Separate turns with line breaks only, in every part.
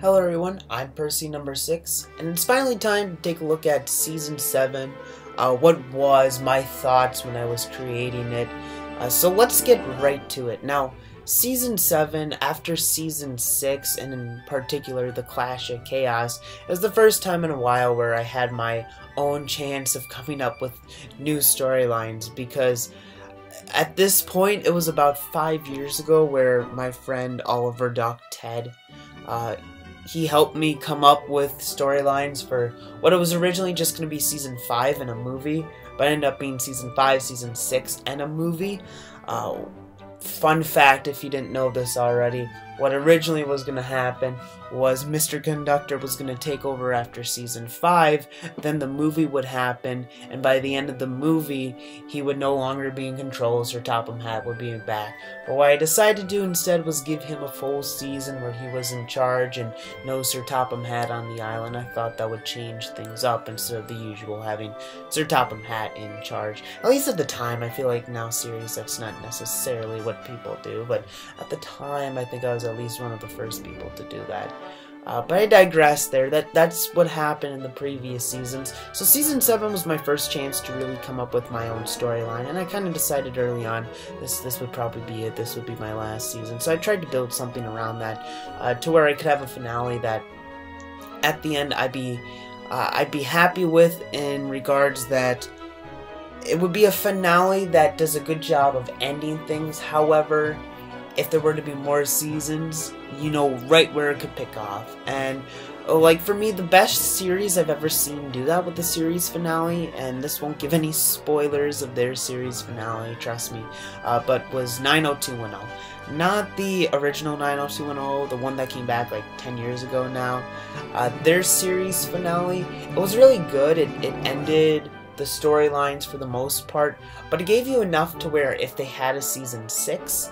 Hello everyone, I'm Percy number 6, and it's finally time to take a look at Season 7, what was my thoughts when I was creating it. So let's get right to it. Now, Season 7, after Season 6, and in particular the Clash of Chaos, is the first time in a while where I had my own chance of coming up with new storylines, because at this point it was about 5 years ago where my friend Oliver Doc Ted, he helped me come up with storylines for what it was originally just going to be Season 5 and a movie, but ended up being Season 5, Season 6, and a movie. Fun fact, if you didn't know this already, what originally was going to happen was Mr. Conductor was going to take over after Season 5, then the movie would happen, and by the end of the movie, he would no longer be in control, Sir Topham Hatt would be back. But what I decided to do instead was give him a full season where he was in charge and no Sir Topham Hatt on the island. I thought that would change things up instead of the usual having Sir Topham Hatt in charge. At least at the time, I feel like now series that's not necessarily what people do, but at the time I think I was at least one of the first people to do that. But I digress there. That's what happened in the previous seasons. So Season 7 was my first chance to really come up with my own storyline, and I kind of decided early on this would probably be it. This would be my last season. So I tried to build something around that to where I could have a finale that at the end I'd be happy with, in regards that it would be a finale that does a good job of ending things. However, if there were to be more seasons, you know right where it could pick off. And like for me, the best series I've ever seen do that with the series finale, and this won't give any spoilers of their series finale, trust me, but was 90210. Not the original 90210, the one that came back like 10 years ago now. Their series finale, it was really good. It ended the storylines for the most part, but it gave you enough to where if they had a Season 6,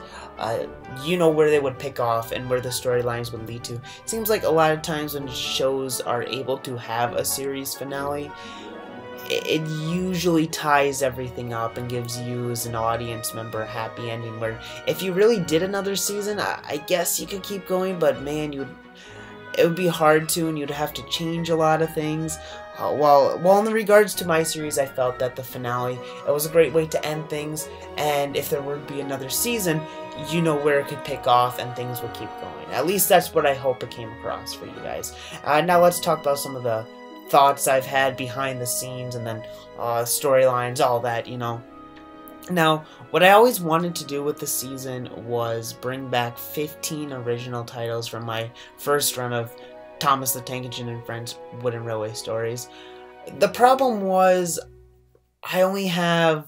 you know where they would pick off and where the storylines would lead to. It seems like a lot of times when shows are able to have a series finale, it usually ties everything up and gives you as an audience member a happy ending, where if you really did another season, I guess you could keep going, but man, it would be hard to, and you'd have to change a lot of things. Well, in regards to my series, I felt that the finale, it was a great way to end things, and if there would be another season, you know where it could pick off and things would keep going. At least that's what I hope it came across for you guys. Now let's talk about some of the thoughts I've had behind the scenes, and then storylines, all that, you know. Now, what I always wanted to do with the season was bring back 15 original titles from my first run of Thomas the Tank Engine and Friends Wooden Railway Stories. The problem was I only have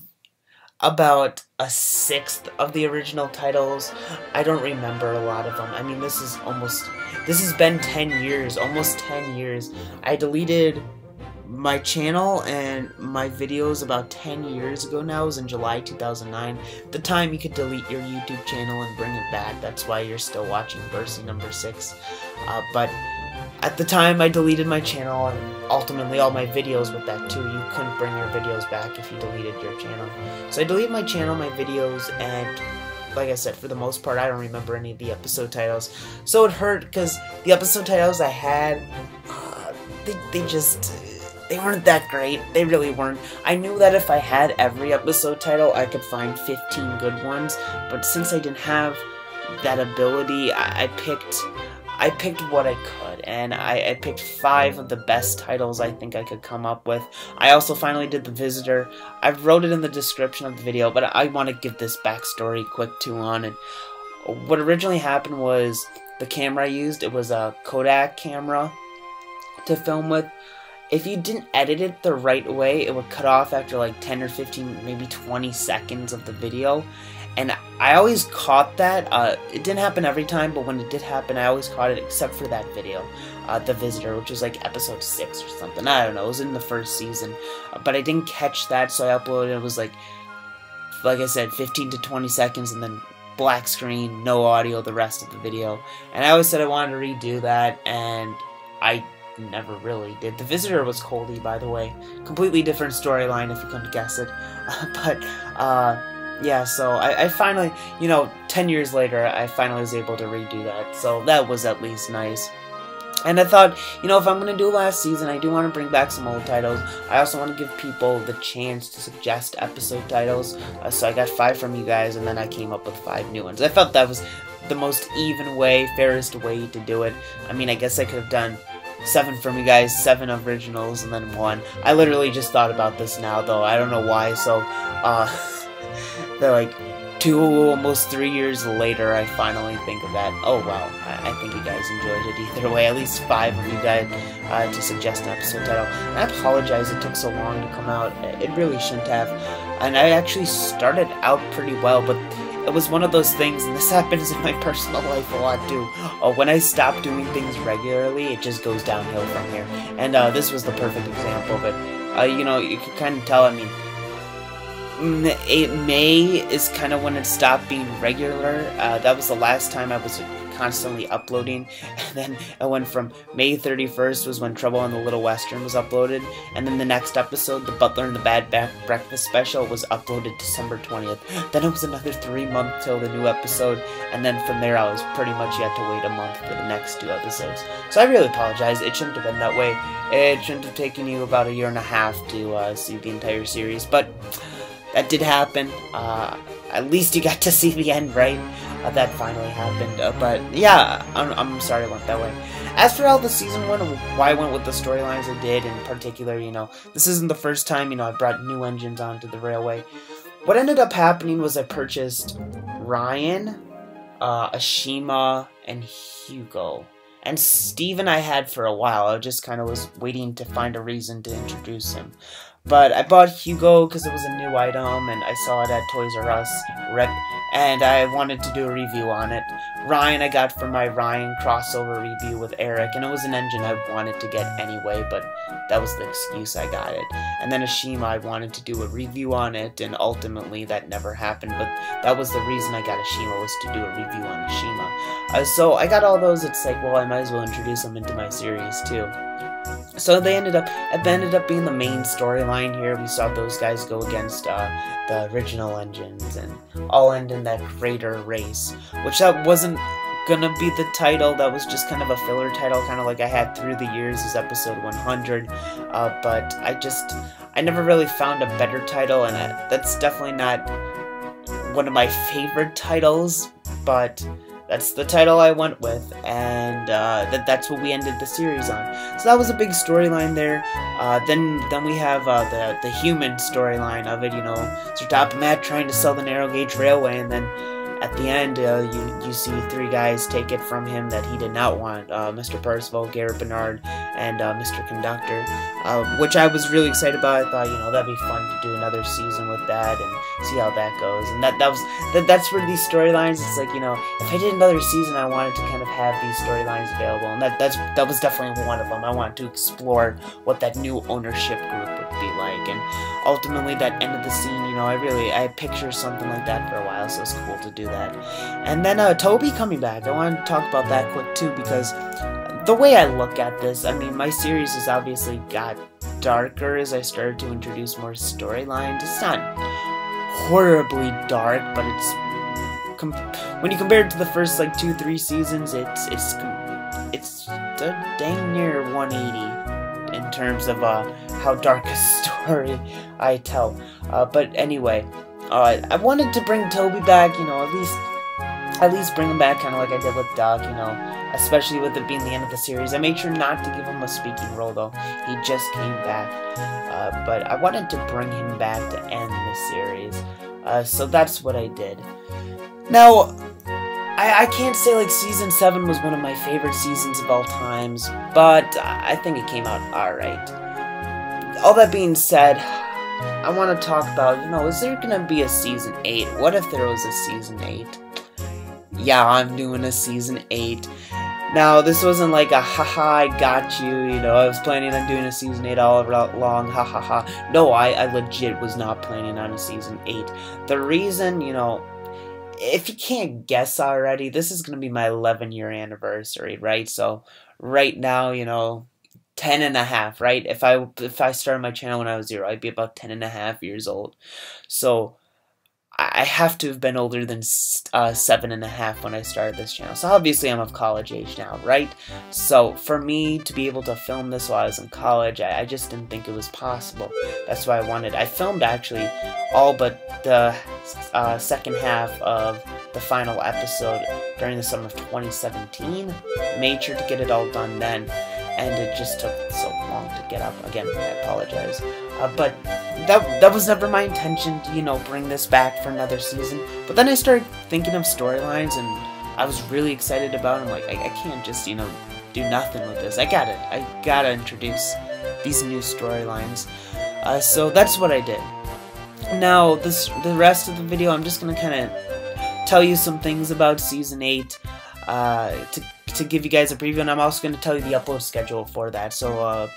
about a sixth of the original titles. I don't remember a lot of them. I mean, this has been 10 years, almost 10 years. I deleted my channel and my videos about 10 years ago now. It was in July 2009. At the time, you could delete your YouTube channel and bring it back. That's why you're still watching Percy number 6. But at the time, I deleted my channel and ultimately all my videos with that too. You couldn't bring your videos back if you deleted your channel. So I deleted my channel, my videos, and like I said, for the most part, I don't remember any of the episode titles. So it hurt because the episode titles I had, they weren't that great. They really weren't. I knew that if I had every episode title, I could find 15 good ones, but since I didn't have that ability, I picked what I could, and I picked 5 of the best titles I think I could come up with. I also finally did The Visitor. I wrote it in the description of the video, but I want to give this backstory quick too on. And what originally happened was the camera I used, it was a Kodak camera to film with. If you didn't edit it the right way, it would cut off after like 10 or 15, maybe 20 seconds of the video. And I always caught that. It didn't happen every time, but when it did happen, I always caught it, except for that video, The Visitor, which was like episode 6 or something. I don't know, it was in the first season. But I didn't catch that, so I uploaded it. It was like I said, 15 to 20 seconds, and then black screen, no audio, the rest of the video. And I always said I wanted to redo that, and I never really did. The Visitor was Coldy, by the way. Completely different storyline, if you couldn't guess it. Yeah, so I finally, 10 years later, I finally was able to redo that, so that was at least nice. And I thought, you know, if I'm going to do last season, I do want to bring back some old titles. I also want to give people the chance to suggest episode titles. So I got 5 from you guys, and then I came up with 5 new ones. I felt that was the most even way, fairest way to do it. I mean, I guess I could have done 7 from you guys, 7 originals, and then 1. I literally just thought about this now, though. I don't know why, so, they're like 2, almost 3 years later, I finally think of that. Oh, wow. I think you guys enjoyed it either way. At least 5 of you guys to suggest an episode title. And I apologize it took so long to come out. It really shouldn't have. And I actually started out pretty well, but it was one of those things, and this happens in my personal life a lot too. When I stop doing things regularly, it just goes downhill from here. And this was the perfect example of it. You know, you can kind of tell, I mean, May is kind of when it stopped being regular. That was the last time I was constantly uploading, and then I went from May 31st was when Trouble on the Little Western was uploaded, and then the next episode, The Butler and the Bad Breakfast Special, was uploaded December 20th. Then it was another 3 months till the new episode, and then from there I was pretty much yet to wait a month for the next 2 episodes. So I really apologize. It shouldn't have been that way. It shouldn't have taken you about a year and a half to see the entire series, but that did happen. At least you got to see the end, right? That finally happened. But yeah, I'm sorry it went that way. As for how the season went, why I went with the storylines I did in particular, you know, this isn't the first time, you know, I brought new engines onto the railway. What ended up happening was I purchased Ryan, Ashima, and Hugo. And Steven I had for a while. I just kind of was waiting to find a reason to introduce him. But I bought Hugo because it was a new item, and I saw it at Toys R Us, and I wanted to do a review on it. Ryan I got for my Ryan crossover review with Eric, and it was an engine I wanted to get anyway, but that was the excuse I got it. And then Ashima, I wanted to do a review on it, and ultimately that never happened, but that was the reason I got Ashima, was to do a review on Ashima. So I got all those. It's like, well, I might as well introduce them into my series too. So it ended up being the main storyline here. We saw those guys go against the original engines, and all end in that crater race, which that wasn't gonna be the title. That was just kind of a filler title, kind of like I had through the years as episode 100. But I never really found a better title, and that's definitely not one of my favorite titles, but that's the title I went with, and that's what we ended the series on. So that was a big storyline there. Then we have the human storyline of it, you know, Sir Topomat trying to sell the narrow gauge railway, and then at the end, you see 3 guys take it from him that he did not want, Mr. Percival, Garrett Bernard, and Mr. Conductor, which I was really excited about. I thought, you know, that'd be fun to do another season with that and see how that goes. And that's where these storylines, it's like, you know, if I did another season, I wanted to kind of have these storylines available, and that was definitely one of them. I wanted to explore what that new ownership group would be like, and ultimately that end of the scene, you know, I pictured something like that for a while, so it's cool to do that. And then Toby coming back, I want to talk about that quick too, because the way I look at this, I mean, my series has obviously got darker as I started to introduce more storylines. It's not horribly dark, but it's when you compare it to the first like 2-3 seasons, it's dang near 180 in terms of how dark a story I tell. But anyway, I wanted to bring Toby back, you know, at least bring him back kind of like I did with Doc, you know, especially with it being the end of the series. I made sure not to give him a speaking role, though. He just came back. But I wanted to bring him back to end the series. So that's what I did. Now, I can't say like Season 7 was one of my favorite seasons of all times, but I think it came out alright. All that being said, I want to talk about, you know, is there going to be a Season 8? What if there was a Season 8? Yeah, I'm doing a Season 8. Now, this wasn't like a haha, I got you, you know, I was planning on doing a Season 8 all along, ha ha ha. No, I legit was not planning on a Season 8. The reason, you know, if you can't guess already, this is going to be my 11-year anniversary, right? So, right now, you know, 10 and a half, right? If I started my channel when I was 0, I'd be about 10 and a half years old. So, I have to have been older than 7.5 when I started this channel. So obviously I'm of college age now, right? So for me to be able to film this while I was in college, I just didn't think it was possible. That's why I filmed actually all but the second half of the final episode during the summer of 2017. Made sure to get it all done then, and it just took so long to get up. Again, I apologize. But that was never my intention to, you know, bring this back for another season. But then I started thinking of storylines, and I was really excited about them. Like, I can't just, you know, do nothing with this. I gotta introduce these new storylines. So that's what I did. Now, the rest of the video, I'm just gonna kind of tell you some things about Season 8, to give you guys a preview, and I'm also going to tell you the upload schedule for that, so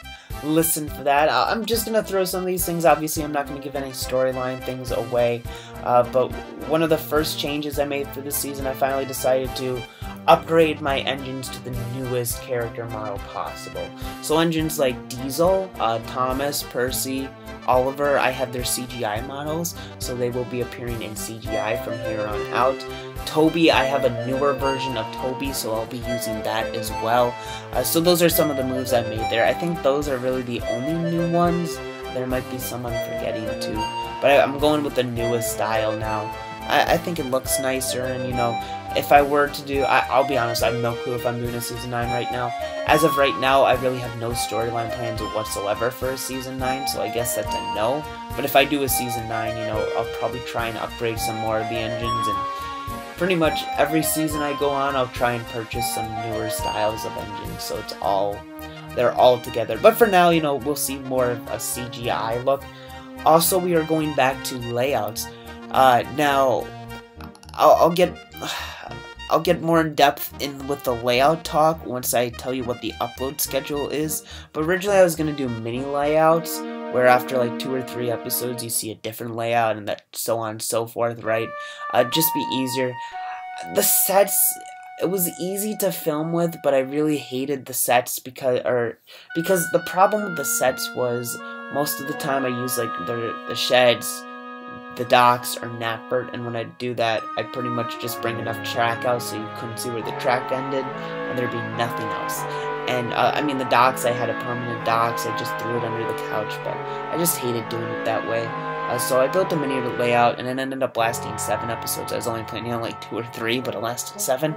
listen for that. I'm just going to throw some of these things. Obviously, I'm not going to give any storyline things away, but one of the first changes I made for this season, I finally decided to upgrade my engines to the newest character model possible. So engines like Diesel, Thomas, Percy, Oliver, I have their CGI models, so they will be appearing in CGI from here on out. Toby, I have a newer version of Toby, so I'll be using that as well. So those are some of the moves I made there. I think those are really the only new ones. There might be some I'm forgetting too, but I'm going with the newest style now. I think it looks nicer, and you know, if I were to do, I'll be honest, I have no clue if I'm doing a Season 9 right now. As of right now, I really have no storyline plans whatsoever for a Season 9, so I guess that's a no. But if I do a Season 9, you know, I'll probably try and upgrade some more of the engines, and pretty much every season I go on, I'll try and purchase some newer styles of engines, so they're all together. But for now, you know, we'll see more of a CGI look. Also, we are going back to layouts. Now, I'll get more in depth with the layout talk once I tell you what the upload schedule is. But originally I was gonna do mini layouts, where after like 2 or 3 episodes you see a different layout, and that so on and so forth, right? Just be easier. The sets, it was easy to film with, but I really hated the sets because the problem with the sets was most of the time I used like the sheds, the docks, or Knapford, and when I'd do that, I'd pretty much just bring enough track out so you couldn't see where the track ended, and there'd be nothing else. And, I mean, the docks, I had a permanent docks, I just threw it under the couch, but I just hated doing it that way. So I built a mini layout, and it ended up lasting 7 episodes. I was only planning on like 2 or 3, but it lasted 7.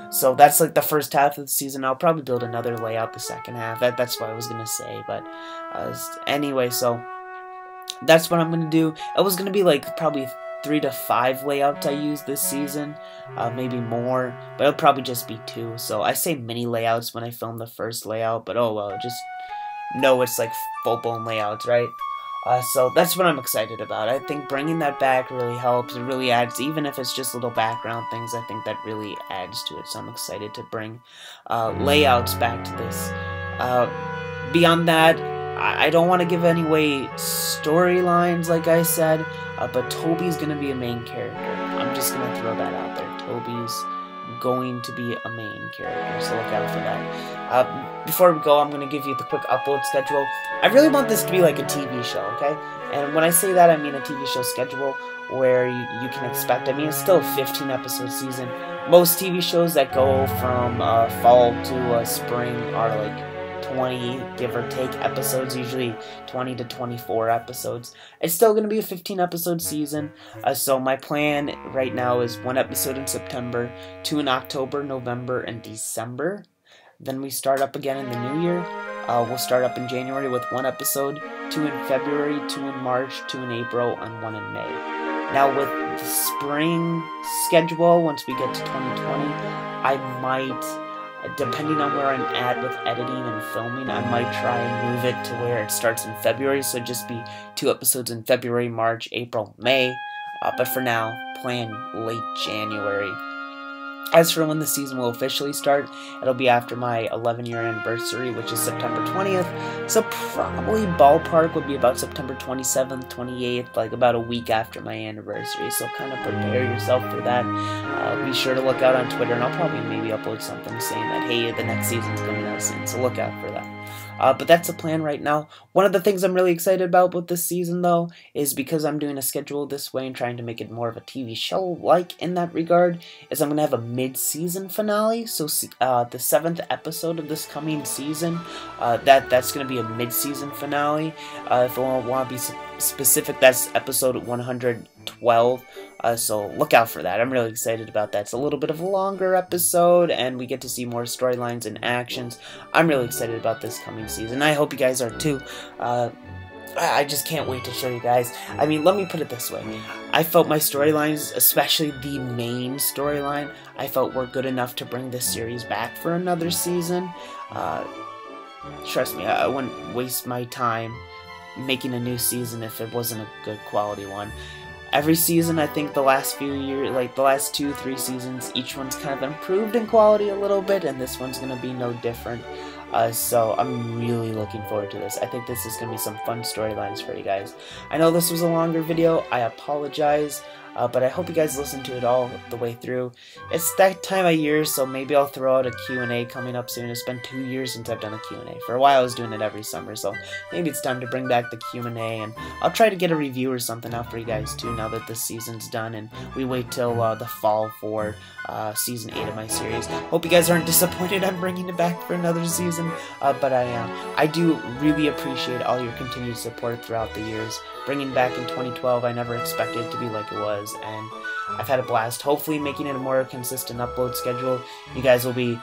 So that's like the first half of the season. I'll probably build another layout the second half. That's what I was gonna say, but anyway, so that's what I'm gonna do. It was gonna be like probably 3 to 5 layouts I use this season, maybe more, but it'll probably just be 2. So I say mini layouts when I film the first layout, but oh well, just know it's like full-blown layouts, right? So that's what I'm excited about. I think bringing that back really helps. It really adds, even if it's just little background things, I think that really adds to it. So I'm excited to bring layouts back to this. Beyond that, I don't want to give any away storylines, like I said, but Toby's going to be a main character. I'm just going to throw that out there. Toby's going to be a main character, so look out for that. Before we go, I'm going to give you the quick upload schedule. I really want this to be like a TV show, okay? And when I say that, I mean a TV show schedule where you can expect, I mean, it's still a 15-episode season. Most TV shows that go from fall to spring are like 20, give or take, episodes, usually 20 to 24 episodes. It's still going to be a 15-episode season, so my plan right now is 1 episode in September, 2 in October, November, and December. Then we start up again in the new year. We'll start up in January with 1 episode, 2 in February, 2 in March, 2 in April, and 1 in May. Now with the spring schedule, once we get to 2020, I might, depending on where I'm at with editing and filming, I might try and move it to where it starts in February, so just be 2 episodes in February, March, April, May, but for now, plan late January. As for when the season will officially start, it'll be after my 11-year anniversary, which is September 20th, so probably ballpark would be about September 27th, 28th, like about a week after my anniversary, so kind of prepare yourself for that. Be sure to look out on Twitter, and I'll probably maybe upload something saying that, hey, the next season's coming out soon, so look out for that. But that's the plan right now. One of the things I'm really excited about with this season, though, is because I'm doing a schedule this way and trying to make it more of a TV show-like in that regard, is I'm going to have a mid-season finale. So the 7th episode of this coming season, that's going to be a mid-season finale. If I want to be specific, that's episode 112. So look out for that. I'm really excited about that. It's a little bit of a longer episode, and we get to see more storylines and actions. I'm really excited about this coming season. I hope you guys are too. I just can't wait to show you guys. I mean, let me put it this way. I felt my storylines, especially the main storyline, I felt were good enough to bring this series back for another season. Trust me, I wouldn't waste my time making a new season if it wasn't a good quality one. Every season, I think the last few years, like the last 2-3 seasons, each one's kind of improved in quality a little bit, and this one's going to be no different. So I'm really looking forward to this. I think this is going to be some fun storylines for you guys. I know this was a longer video. I apologize. But I hope you guys listen to it all the way through. It's that time of year, so maybe I'll throw out a Q&A coming up soon. It's been 2 years since I've done a Q&A. For a while I was doing it every summer, so maybe it's time to bring back the Q&A, and I'll try to get a review or something out for you guys too now that this season's done, and we wait till the fall for Season 8 of my series. Hope you guys aren't disappointed I'm bringing it back for another season, but I am. I do really appreciate all your continued support throughout the years. Bringing back in 2012, I never expected it to be like it was, and I've had a blast. Hopefully making it a more consistent upload schedule, you guys will be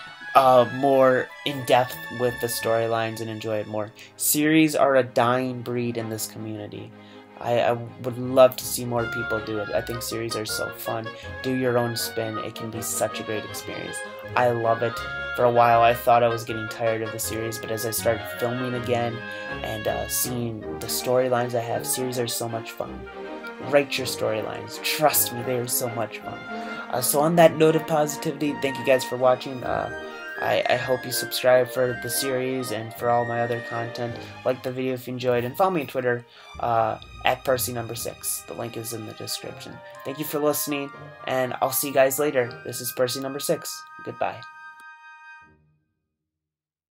more in-depth with the storylines and enjoy it more. Series are a dying breed in this community. I would love to see more people do it. I think series are so fun. Do your own spin. It can be such a great experience. I love it. For a while I thought I was getting tired of the series, but as I started filming again and seeing the storylines I have, series are so much fun. Write your storylines. Trust me, they are so much fun. So on that note of positivity, thank you guys for watching. I hope you subscribe for the series and for all my other content. Like the video if you enjoyed, and follow me on Twitter at Percy6. The link is in the description. Thank you for listening, and I'll see you guys later. This is Percy6. Goodbye.